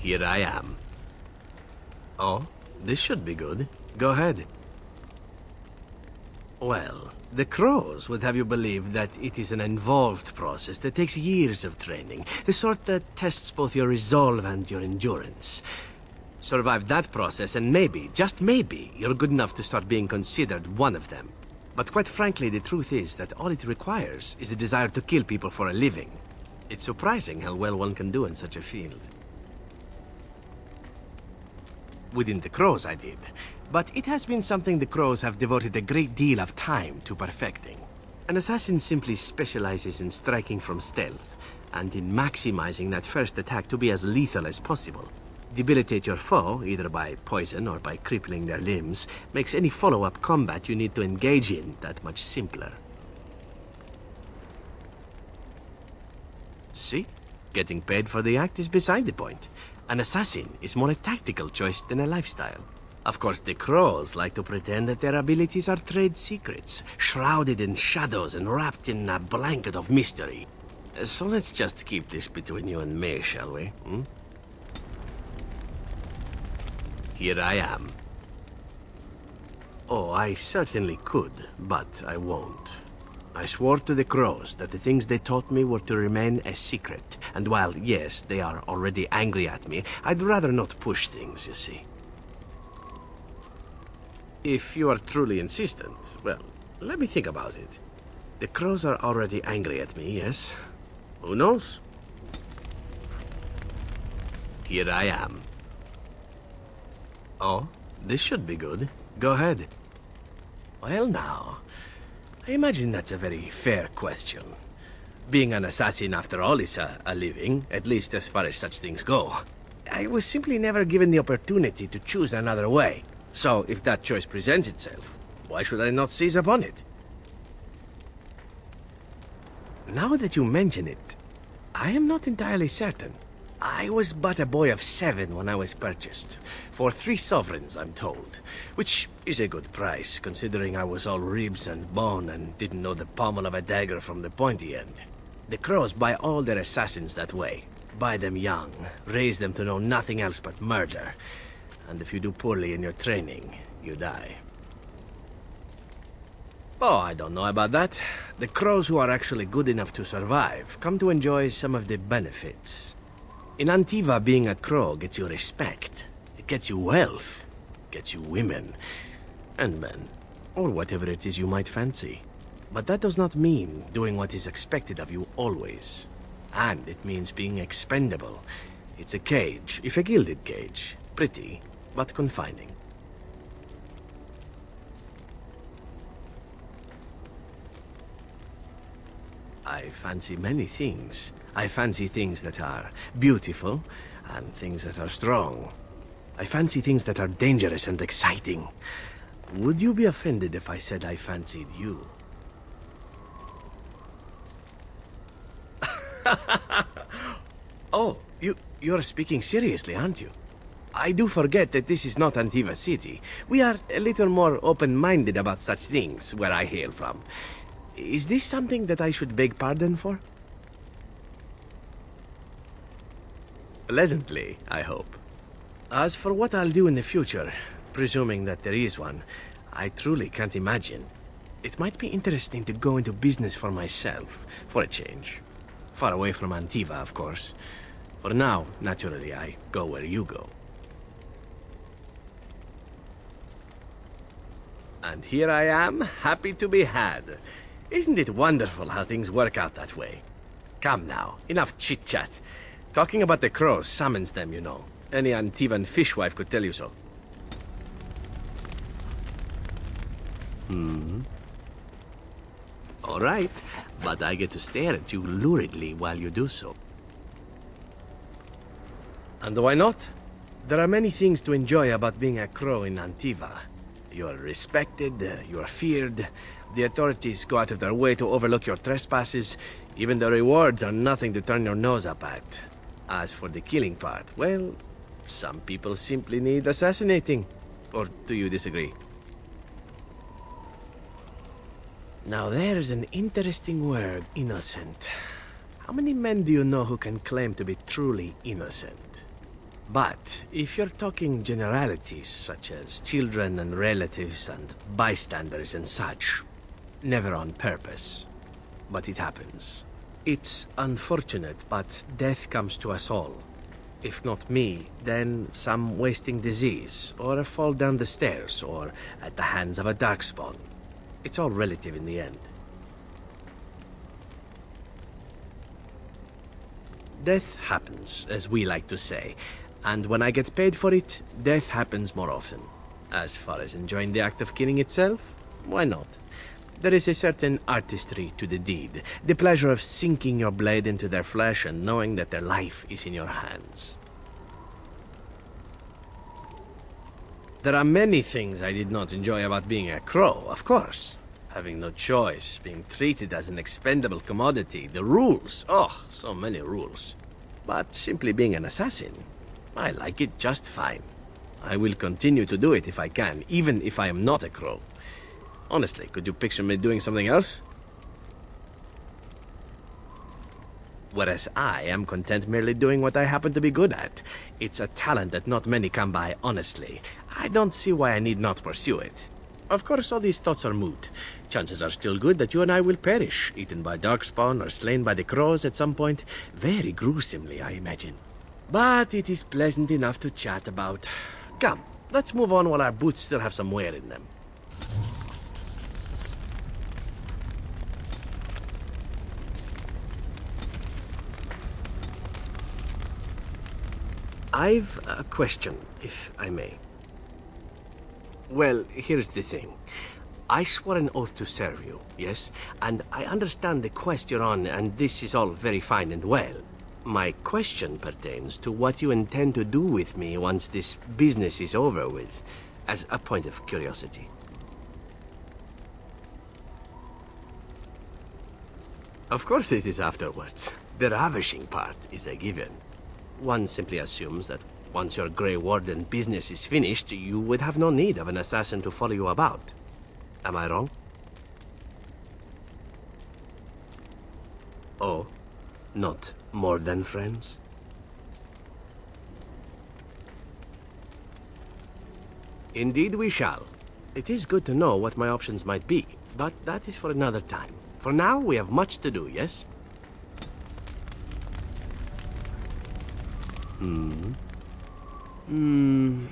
Here I am. Oh, this should be good. Go ahead. Well, the crows would have you believe that it is an involved process that takes years of training, the sort that tests both your resolve and your endurance. Survive that process and maybe, just maybe, you're good enough to start being considered one of them. But quite frankly, the truth is that all it requires is a desire to kill people for a living. It's surprising how well one can do in such a field. Within the crows, I did. But it has been something the crows have devoted a great deal of time to perfecting. An assassin simply specializes in striking from stealth, and in maximizing that first attack to be as lethal as possible. Debilitate your foe, either by poison or by crippling their limbs, makes any follow-up combat you need to engage in that much simpler. See? Getting paid for the act is beside the point. An assassin is more a tactical choice than a lifestyle. Of course, the crows like to pretend that their abilities are trade secrets, shrouded in shadows and wrapped in a blanket of mystery. So let's just keep this between you and me, shall we? Here I am. Oh, I certainly could, but I won't. I swore to the crows that the things they taught me were to remain a secret. And while, yes, they are already angry at me, I'd rather not push things, you see. If you are truly insistent, well, let me think about it. The crows are already angry at me, yes? Who knows? Here I am. Oh, this should be good. Go ahead. Well now, I imagine that's a very fair question. Being an assassin, after all, is a living, at least as far as such things go. I was simply never given the opportunity to choose another way. So, if that choice presents itself, why should I not seize upon it? Now that you mention it, I am not entirely certain. I was but a boy of 7 when I was purchased, for 3 sovereigns, I'm told, which is a good price, considering I was all ribs and bone and didn't know the pommel of a dagger from the pointy end. The crows buy all their assassins that way. Buy them young, raise them to know nothing else but murder, and if you do poorly in your training, you die. Oh, I don't know about that. The crows who are actually good enough to survive come to enjoy some of the benefits. In Antiva, being a crow gets you respect. It gets you wealth. Gets you women. And men. Or whatever it is you might fancy. But that does not mean doing what is expected of you always. And it means being expendable. It's a cage, if a gilded cage. Pretty, but confining. I fancy many things. I fancy things that are beautiful, and things that are strong. I fancy things that are dangerous and exciting. Would you be offended if I said I fancied you? Oh, you're speaking seriously, aren't you? I do forget that this is not Antiva City. We are a little more open-minded about such things where I hail from. Is this something that I should beg pardon for? Pleasantly, I hope. As for what I'll do in the future, presuming that there is one, I truly can't imagine. It might be interesting to go into business for myself, for a change. Far away from Antiva, of course. For now, naturally, I go where you go. And here I am, happy to be had. Isn't it wonderful how things work out that way? Come now, enough chit-chat. Talking about the crows summons them, you know. Any Antivan fishwife could tell you so. All right, but I get to stare at you luridly while you do so. And why not? There are many things to enjoy about being a crow in Antiva. You are respected, you are feared. The authorities go out of their way to overlook your trespasses. Even the rewards are nothing to turn your nose up at. As for the killing part, well, some people simply need assassinating. Or do you disagree? Now there's an interesting word, innocent. How many men do you know who can claim to be truly innocent? But if you're talking generalities such as children and relatives and bystanders and such, never on purpose. But it happens. It's unfortunate, but death comes to us all. If not me, then some wasting disease, or a fall down the stairs, or at the hands of a darkspawn. It's all relative in the end. Death happens, as we like to say, and when I get paid for it, death happens more often. As far as enjoying the act of killing itself, why not? There is a certain artistry to the deed, the pleasure of sinking your blade into their flesh and knowing that their life is in your hands. There are many things I did not enjoy about being a crow, of course. Having no choice, being treated as an expendable commodity, the rules, oh, so many rules. But simply being an assassin, I like it just fine. I will continue to do it if I can, even if I am not a crow. Honestly, could you picture me doing something else? Whereas I am content merely doing what I happen to be good at. It's a talent that not many come by, honestly. I don't see why I need not pursue it. Of course, all these thoughts are moot. Chances are still good that you and I will perish, eaten by darkspawn or slain by the crows at some point. Very gruesomely, I imagine. But it is pleasant enough to chat about. Come, let's move on while our boots still have some wear in them. I've a question, if I may. Well, here's the thing. I swore an oath to serve you, yes? And I understand the quest you're on, and this is all very fine and well. My question pertains to what you intend to do with me once this business is over with, as a point of curiosity. Of course it is afterwards. The ravishing part is a given. One simply assumes that once your Grey Warden business is finished, you would have no need of an assassin to follow you about. Am I wrong? Oh, not more than friends? Indeed we shall. It is good to know what my options might be, but that is for another time. For now, we have much to do, yes?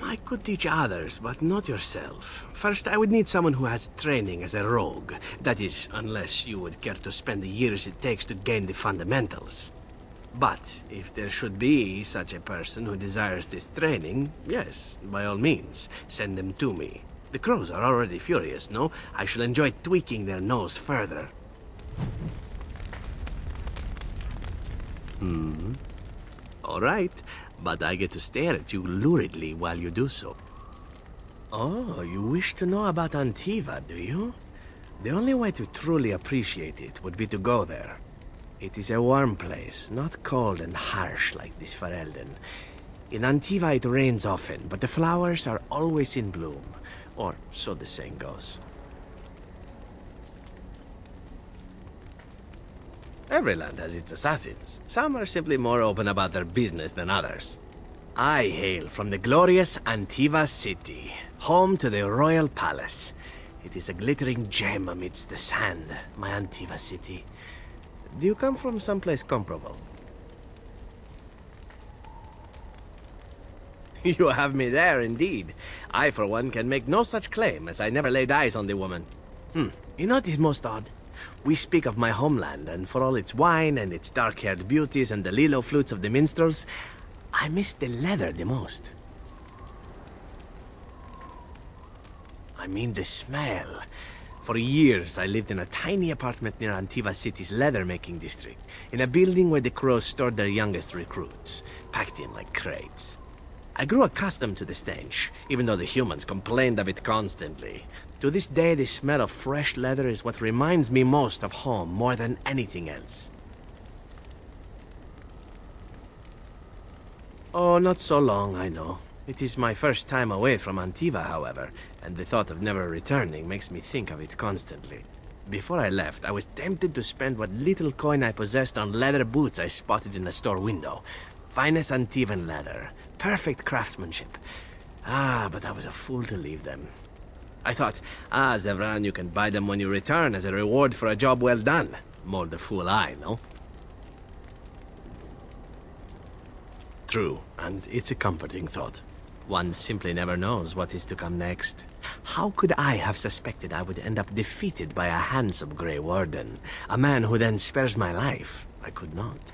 I could teach others, but not yourself. First, I would need someone who has training as a rogue. That is, unless you would care to spend the years it takes to gain the fundamentals. But if there should be such a person who desires this training, yes, by all means, send them to me. The crows are already furious, no? I shall enjoy tweaking their nose further. All right, but I get to stare at you luridly while you do so. Oh, you wish to know about Antiva, do you? The only way to truly appreciate it would be to go there. It is a warm place, not cold and harsh like this Ferelden. In Antiva it rains often, but the flowers are always in bloom. Or so the saying goes. Every land has its assassins. Some are simply more open about their business than others. I hail from the glorious Antiva city, home to the royal palace. It is a glittering gem amidst the sand, my Antiva city. Do you come from someplace comparable? You have me there, indeed. I, for one, can make no such claim, as I never laid eyes on the woman. You know what is most odd? We speak of my homeland, and for all its wine and its dark-haired beauties and the lilo flutes of the minstrels, I miss the leather the most. I mean the smell. For years, I lived in a tiny apartment near Antiva City's leather-making district, in a building where the crows stored their youngest recruits, packed in like crates. I grew accustomed to the stench, even though the humans complained of it constantly. To this day, the smell of fresh leather is what reminds me most of home more than anything else. Oh, not so long, I know. It is my first time away from Antiva, however, and the thought of never returning makes me think of it constantly. Before I left, I was tempted to spend what little coin I possessed on leather boots I spotted in a store window. finest Antivan leather. Perfect craftsmanship. Ah, but I was a fool to leave them. I thought, Zevran, you can buy them when you return as a reward for a job well done. More the fool I, no? True, and it's a comforting thought. One simply never knows what is to come next. How could I have suspected I would end up defeated by a handsome Grey Warden? A man who then spares my life? I could not.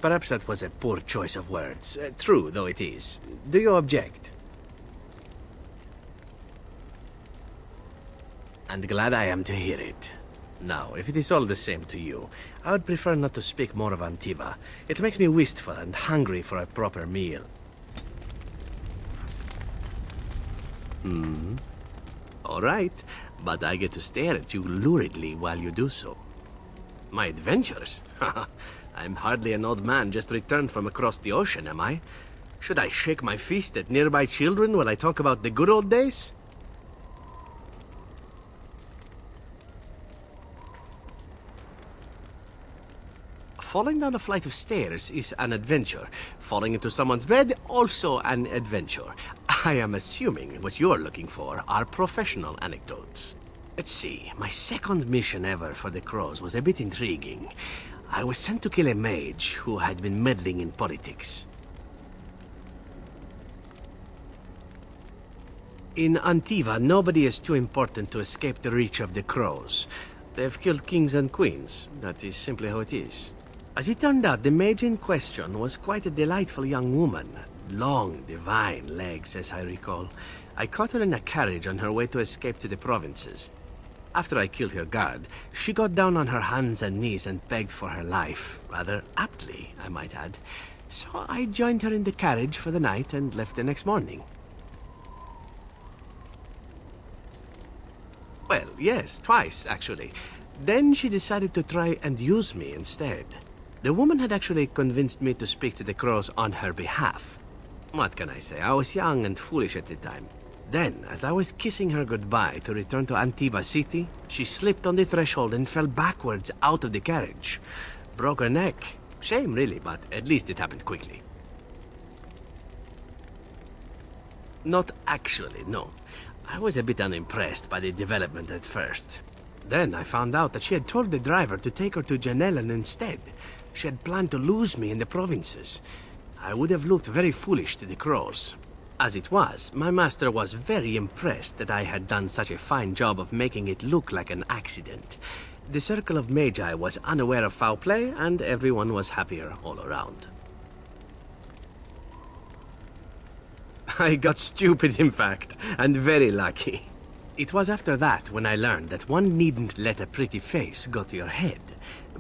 Perhaps that was a poor choice of words. True, though it is. Do you object? And glad I am to hear it. Now, if it is all the same to you, I would prefer not to speak more of Antiva. It makes me wistful and hungry for a proper meal. All right, but I get to stare at you luridly while you do so. My adventures? I'm hardly an old man just returned from across the ocean, am I? Should I shake my fist at nearby children while I talk about the good old days? Falling down a flight of stairs is an adventure. Falling into someone's bed, also an adventure. I am assuming what you're looking for are professional anecdotes. Let's see, my second mission ever for the Crows was a bit intriguing. I was sent to kill a mage who had been meddling in politics. In Antiva, nobody is too important to escape the reach of the Crows. They've killed kings and queens. That is simply how it is. As it turned out, the mage in question was quite a delightful young woman. Long, divine legs, as I recall. I caught her in a carriage on her way to escape to the provinces. After I killed her guard, she got down on her hands and knees and begged for her life. Rather aptly, I might add. So I joined her in the carriage for the night and left the next morning. Well, yes, twice, actually. Then she decided to try and use me instead. The woman had actually convinced me to speak to the Crows on her behalf. What can I say? I was young and foolish at the time. Then, as I was kissing her goodbye to return to Antiva City, she slipped on the threshold and fell backwards out of the carriage. Broke her neck. Shame, really, but at least it happened quickly. Not actually, no. I was a bit unimpressed by the development at first. Then I found out that she had told the driver to take her to Janellen instead. She had planned to lose me in the provinces. I would have looked very foolish to the Crows. As it was, my master was very impressed that I had done such a fine job of making it look like an accident. The circle of Magi was unaware of foul play, and everyone was happier all around. I got stupid, in fact, and very lucky. It was after that when I learned that one needn't let a pretty face go to your head.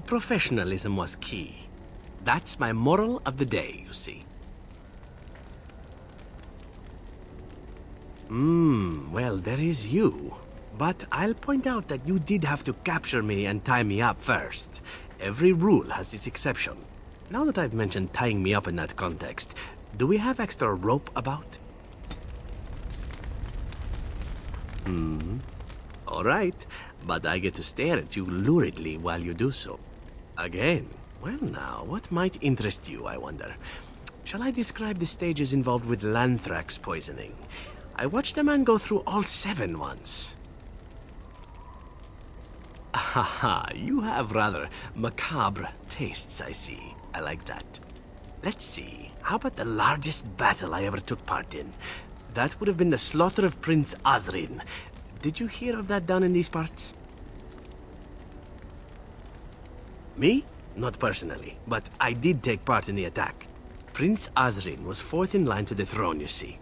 Professionalism was key. That's my moral of the day, you see. Well, there is you. But I'll point out that you did have to capture me and tie me up first. Every rule has its exception. Now that I've mentioned tying me up in that context, do we have extra rope about? All right, but I get to stare at you luridly while you do so. Again, well now, what might interest you, I wonder? Shall I describe the stages involved with Lanthrax poisoning? I watched a man go through all 7 once. Haha, you have rather macabre tastes, I see. I like that. Let's see, how about the largest battle I ever took part in? That would have been the slaughter of Prince Azrin. Did you hear of that down in these parts? Me? Not personally, but I did take part in the attack. Prince Azrin was 4th in line to the throne, you see.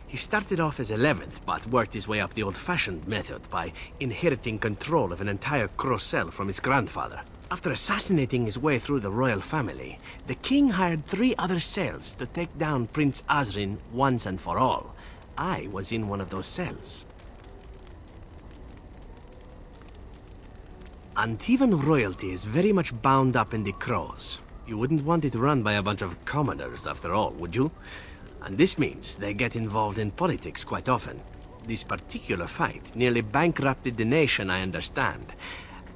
He started off as 11th, but worked his way up the old-fashioned method by inheriting control of an entire Crocel from his grandfather. After assassinating his way through the royal family, the king hired 3 other cells to take down Prince Azrin once and for all. I was in one of those cells. Antivan royalty is very much bound up in the Crows. You wouldn't want it run by a bunch of commoners, after all, would you? And this means they get involved in politics quite often. This particular fight nearly bankrupted the nation, I understand.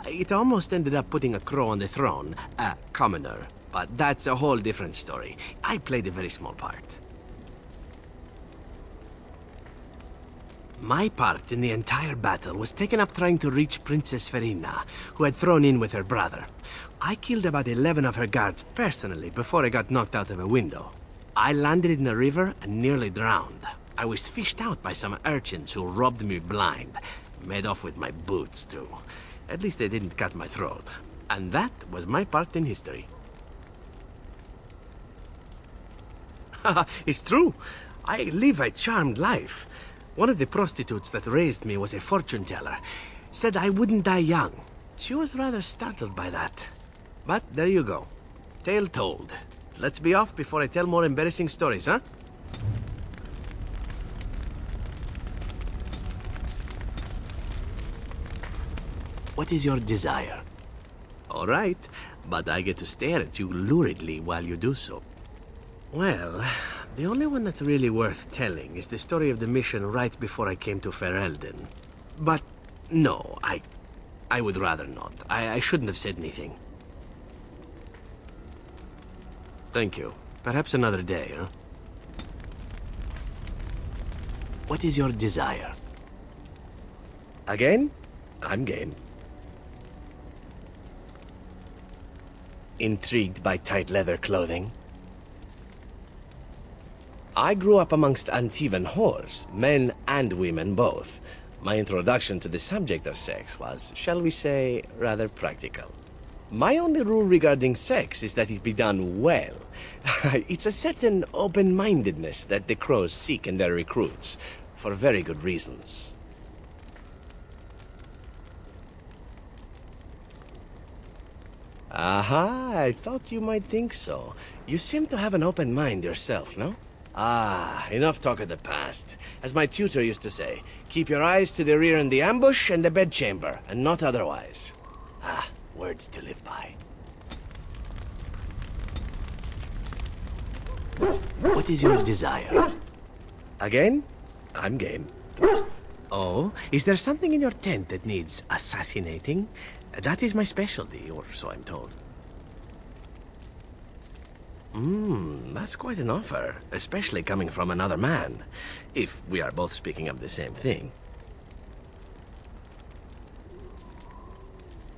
It almost ended up putting a crow on the throne, a commoner. But that's a whole different story. I played a very small part. My part in the entire battle was taken up trying to reach Princess Verina, who had thrown in with her brother. I killed about 11 of her guards personally before I got knocked out of a window. I landed in a river and nearly drowned. I was fished out by some urchins who robbed me blind. Made off with my boots, too. At least they didn't cut my throat. And that was my part in history. It's true. I live a charmed life. One of the prostitutes that raised me was a fortune teller. Said I wouldn't die young. She was rather startled by that. But there you go. Tale told. Let's be off before I tell more embarrassing stories, huh? What is your desire? All right, but I get to stare at you luridly while you do so. Well, the only one that's really worth telling is the story of the mission right before I came to Ferelden. But no, I would rather not. I shouldn't have said anything. Thank you. Perhaps another day, huh? What is your desire? Again? I'm game. Intrigued by tight leather clothing? I grew up amongst Antivan whores, men and women both. My introduction to the subject of sex was, shall we say, rather practical. My only rule regarding sex is that it be done well. It's a certain open-mindedness that the crows seek in their recruits, for very good reasons. Aha, I thought you might think so. You seem to have an open mind yourself, no? Ah, enough talk of the past. As my tutor used to say, keep your eyes to the rear in the ambush and the bedchamber, and not otherwise. Ah, words to live by. What is your desire? Again? I'm game. Oh, is there something in your tent that needs assassinating? That is my specialty, or so I'm told. That's quite an offer, especially coming from another man, if we are both speaking of the same thing.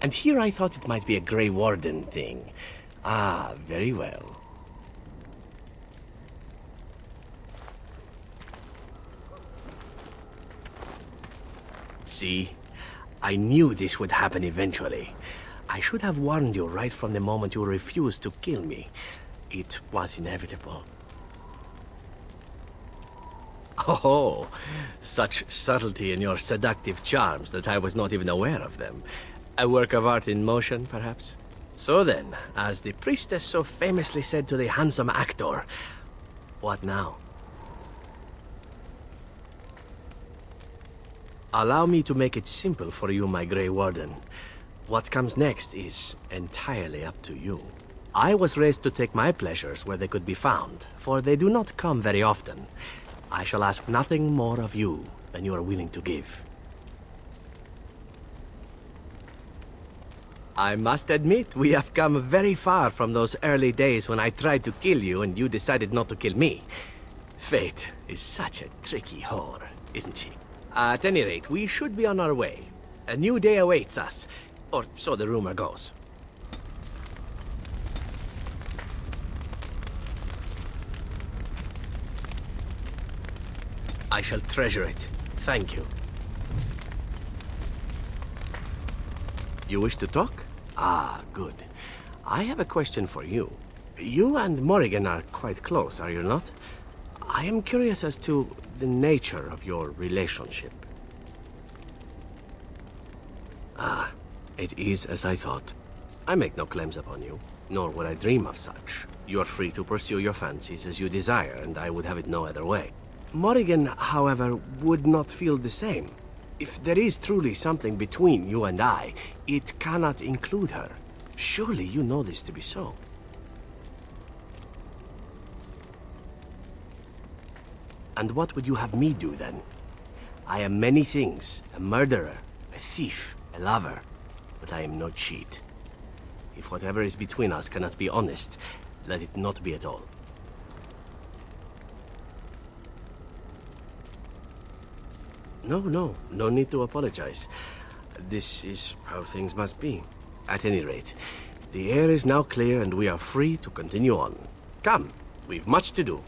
And here I thought it might be a Grey Warden thing. Ah, very well. See? I knew this would happen eventually. I should have warned you right from the moment you refused to kill me. It was inevitable. Oh, such subtlety in your seductive charms that I was not even aware of them. A work of art in motion, perhaps? So then, as the priestess so famously said to the handsome actor, what now? Allow me to make it simple for you, my Grey Warden. What comes next is entirely up to you. I was raised to take my pleasures where they could be found, for they do not come very often. I shall ask nothing more of you than you are willing to give. I must admit, we have come very far from those early days when I tried to kill you and you decided not to kill me. Fate is such a tricky whore, isn't she? At any rate, we should be on our way. A new day awaits us, or so the rumor goes. I shall treasure it. Thank you. You wish to talk? Ah, good. I have a question for you. You and Morrigan are quite close, are you not? I am curious as to the nature of your relationship. Ah, it is as I thought. I make no claims upon you, nor would I dream of such. You are free to pursue your fancies as you desire, and I would have it no other way. Morrigan, however, would not feel the same. If there is truly something between you and I, it cannot include her. Surely you know this to be so. And what would you have me do then? I am many things. A murderer, a thief, a lover. But I am no cheat. If whatever is between us cannot be honest, let it not be at all. No need to apologize. This is how things must be. At any rate, the air is now clear and we are free to continue on. Come, we've much to do.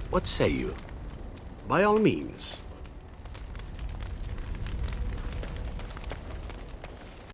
What say you? By all means,